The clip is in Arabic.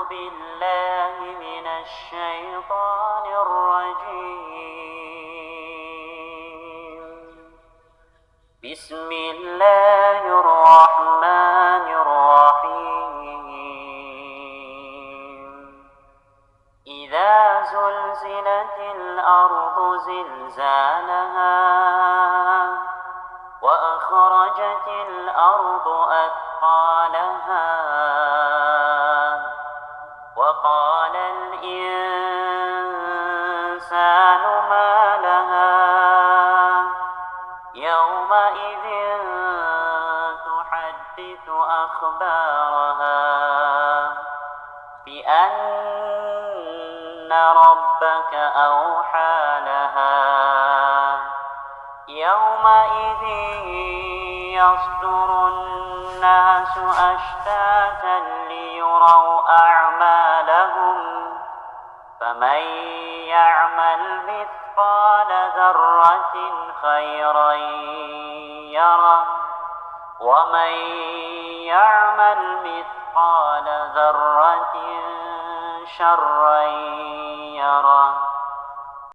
بالله من الشيطان الرجيم. بسم الله الرحمن الرحيم. إذا زلزلت الأرض زلزالها وأخرجت الأرض أثقالها وقال الإنسان ما لها يومئذ تحدث أخبارها بأن ربك أوحى لها يومئذ يصدر الناس أشتاتا ليروا أعمالهم فمن يعمل مثقال ذرة خيرا يره ومن يعمل مثقال ذرة شرا يره.